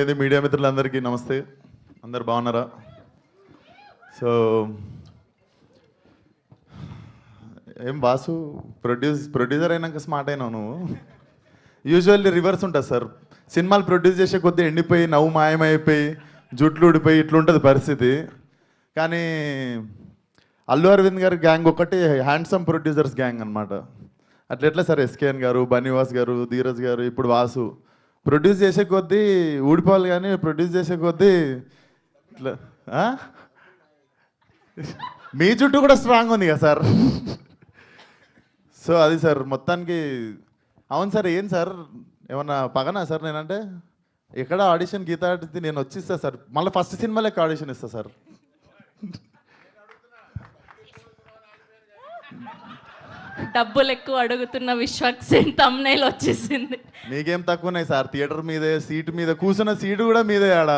ఇది మీడియా మిత్రులందరికీ నమస్తే. అందరు బాగున్నారా? సో ఏం బాసు, ప్రొడ్యూసర్ అయినాక స్మార్ట్ అయినావు నువ్వు. యూజువల్లీ రివర్స్ ఉంటుంది సార్. సినిమాలు ప్రొడ్యూస్ చేసే కొద్దీ ఎండిపోయి నవ్వు మాయమైపోయి జుట్లు ఊడిపోయి ఇట్లుంటుంది పరిస్థితి. కానీ అల్లు అరవింద్ గారి గ్యాంగ్ ఒకటి హ్యాండ్సమ్ ప్రొడ్యూసర్స్ గ్యాంగ్ అనమాట. అట్లా సార్ ఎస్కేఎన్ గారు, బన్నీవాస్ గారు, ధీరజ్ గారు, ఇప్పుడు వాసు ప్రొడ్యూస్ చేసే కొద్దీ ఊడిపోవాలి, కానీ ప్రొడ్యూస్ చేసే కొద్దీ ఇట్లా మీ చుట్టూ కూడా స్ట్రాంగ్ ఉంది కదా సార్. సో అది సార్ మొత్తానికి. అవును సార్, ఏం సార్ ఏమన్నా పగనా సార్? నేనంటే ఎక్కడ ఆడిషన్ గీత ఆడితే నేను వచ్చిస్తా సార్, మళ్ళీ ఫస్ట్ సినిమా లెక్క ఆడిషన్ ఇస్తా సార్. డబ్బులు ఎక్కువ అడుగుతున్న విశ్వక్సేన్ తమ్నైల్ వచ్చేసింది. మీకేం తక్కువన్నాయి సార్? థియేటర్ మీదే, సీటు మీద కూర్చున్న సీటు కూడా మీదే. ఆడ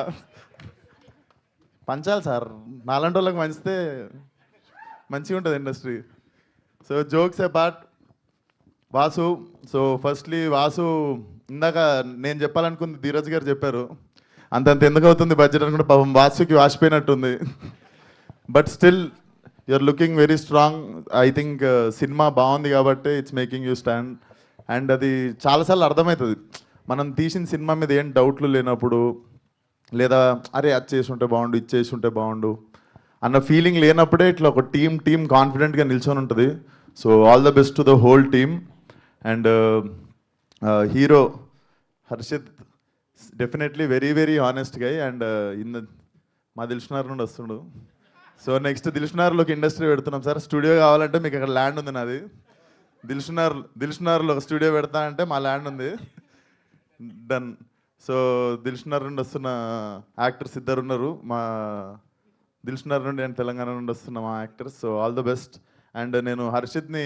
పంచాలి సార్, నాలాంటి వాళ్ళకి మంచితే మంచిగా ఉంటుంది industry. So jokes apart, Vasu. So firstly Vasu, ఇందాక నేను చెప్పాలనుకుంది ధీరజ్ గారు చెప్పారు. అంతంత ఎందుకు అవుతుంది బడ్జెట్ అనుకుంటే పాపం వాసుకి వాసిపోయినట్టుంది. But still you're looking very strong. I think cinema బాగుంది కాబట్టి it's making you stand. And అది చాలాసార్లు అర్థమవుతుంది, మనం తీసిన సినిమా మీద ఏం డౌట్లు లేనప్పుడు, లేదా అరే అది చేసి ఉంటే బాగుండు, ఇది చేసి ఉంటే బాగుండు అన్న ఫీలింగ్ లేనప్పుడే ఇట్లా ఒక టీమ్ కాన్ఫిడెంట్గా నిల్చొని ఉంటుంది. So all the best to the whole team. And hero Harshith definitely very very honest guy. And మా దిల్షునార్ నుండి వస్తుండు. సో నెక్స్ట్ దిల్షునార్లోకి ఇండస్ట్రీ పెడుతున్నాం సార్. స్టూడియో కావాలంటే మీకు అక్కడ ల్యాండ్ ఉంది నాది. దిల్షునార్లో ఒక స్టూడియో పెడతా అంటే మా ల్యాండ్ ఉంది, డన్. సో దిల్షునార్ నుండి వస్తున్న యాక్టర్స్ ఇద్దరు ఉన్నారు. మా దిల్షునార్ నుండి అండ్ తెలంగాణ నుండి వస్తున్న మా actors. So all the best. And నేను హర్షిత్ని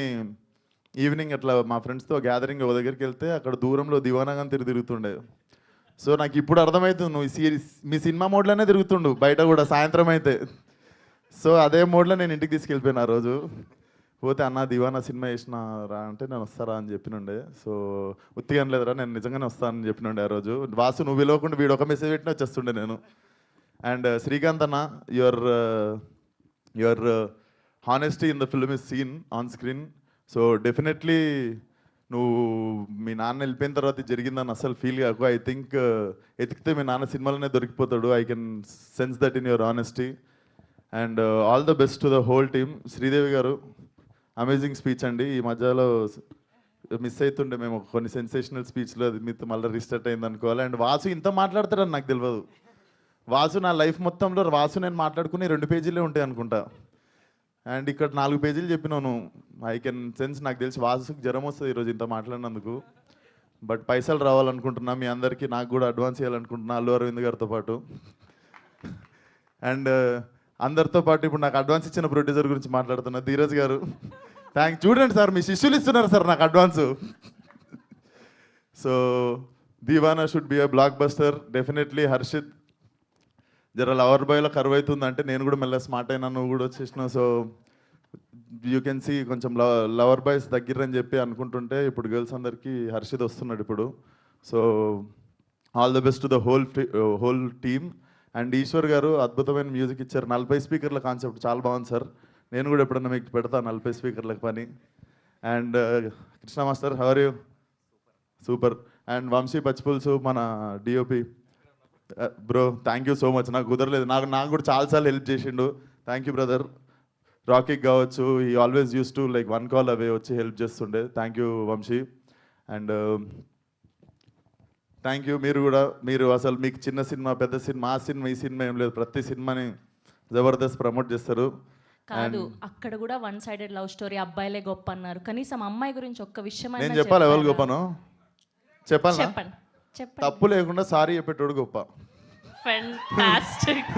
ఈవినింగ్ అట్లా మా ఫ్రెండ్స్తో గ్యాదరింగ్ ఒక దగ్గరికి వెళ్తే అక్కడ దూరంలో దివానాగా తిరుగుతుండే. సో నాకు ఇప్పుడు అర్థమవుతుంది, నువ్వు మీ సినిమా మోడ్లోనే తిరుగుతుండు బయట కూడా సాయంత్రం అయితే. సో అదే మోడ్లో నేను ఇంటికి తీసుకెళ్ళిపోయాను ఆ రోజు. పోతే అన్న దివానా సినిమా వేసిన రా అంటే నేను వస్తారా అని చెప్పినుండే. సో ఉత్తిగా లేదురా, నేను నిజంగానే వస్తానని చెప్పినుండే ఆ రోజు. వాసు నువ్వు పిలవకుండా వీడు ఒక మెసేజ్ పెట్టినా వచ్చేస్తుండే నేను. అండ్ శ్రీకాంత్ అన్న, your honesty in the film is seen on screen. So definitely నువ్వు మీ నాన్న వెళ్ళిపోయిన తర్వాత జరిగిందని అసలు ఫీల్ కాకు. ఐ థింక్ ఎతికితే మీ నాన్న సినిమాలోనే దొరికిపోతాడు. I can sense that in your honesty. And all the best to the whole team. Sridevi garu amazing speech అండి. ఈ మధ్యలో మిస్ అవుతుండే మేము కొన్ని సెన్సేషనల్ స్పీచ్లో, అది మీతో మళ్ళీ రీస్టార్ట్ అయింది అనుకోవాలి. అండ్ వాసు ఇంత మాట్లాడతారని నాకు తెలియదు. వాసు నా లైఫ్ మొత్తంలో వాసు నేను మాట్లాడుకుని 2 పేజీలే ఉంటాయి అనుకుంటా. అండ్ ఇక్కడ 4 పేజీలు చెప్పినాను. ఐ కెన్ సెన్స్, నాకు తెలిసి వాసుకి జ్వరం వస్తుంది ఈరోజు ఇంత మాట్లాడినందుకు. బట్ పైసలు రావాలనుకుంటున్నా మీ అందరికీ, నాకు కూడా అడ్వాన్స్ చేయాలనుకుంటున్నా అల్లు అరవింద్ గారితో పాటు. అండ్ అందరితో పాటు ఇప్పుడు నాకు అడ్వాన్స్ ఇచ్చిన ప్రొడ్యూసర్ గురించి మాట్లాడుతున్నా, ధీరజ్ గారు. చూడండి సార్, మీ శిష్యులు ఇస్తున్నారు సార్ నాకు advance. So Deewana should be a blockbuster definitely. Harshith జర లవర్ బాయ్లో కరువు అవుతుందంటే నేను కూడా మెల్ల స్మార్ట్ అయినా, నువ్వు కూడా వచ్చేసినావు. సో యూ కెన్ సీ కొంచెం లవర్ బాయ్స్ దగ్గరని చెప్పి అనుకుంటుంటే ఇప్పుడు గర్ల్స్ అందరికీ హర్షిత్ వస్తున్నాడు ఇప్పుడు. So all the best to the whole team. And Eshwar గారు అద్భుతమైన మ్యూజిక్ ఇచ్చారు. 40 స్పీకర్ల కాన్సెప్ట్ చాలా బాగుంది సార్. నేను కూడా ఎప్పుడన్నా మీకు పెడతా 40 స్పీకర్లకు పని. And Krishna master how are you? Super. And Vamshi Pachhipulusu మన DOP bro, thank you so much. నాకు కుదరలేదు, నాకు కూడా చాలాసార్లు హెల్ప్ చేసిండు. Thank you brother. రాకీకి కావచ్చు, ఈ always use to like 1 call away వచ్చి హెల్ప్ చేస్తుండే. Thank you Vamshi. And thank you మీరు అసలు మీకు చిన్న సినిమా పెద్ద సినిమా ఆ సినిమా ఈ సినిమా ఏం లేదు, ప్రతి సినిమాని జబర్దస్త్ ప్రమోట్ చేస్తారు. కాదు, అక్కడ కూడా 1 సైడెడ్ లవ్ స్టోరీ, అబ్బాయిలే గొప్ప అన్నారు. కనీసం అమ్మాయి గురించి ఒక్క విషయం నేను చెప్పాలి. ఎవరు గొప్పనో చెప్పాలి. చెప్పండి. తప్పు లేకుండా సారీ చెప్పేటోడు గొప్ప. ఫెంటాస్టిక్.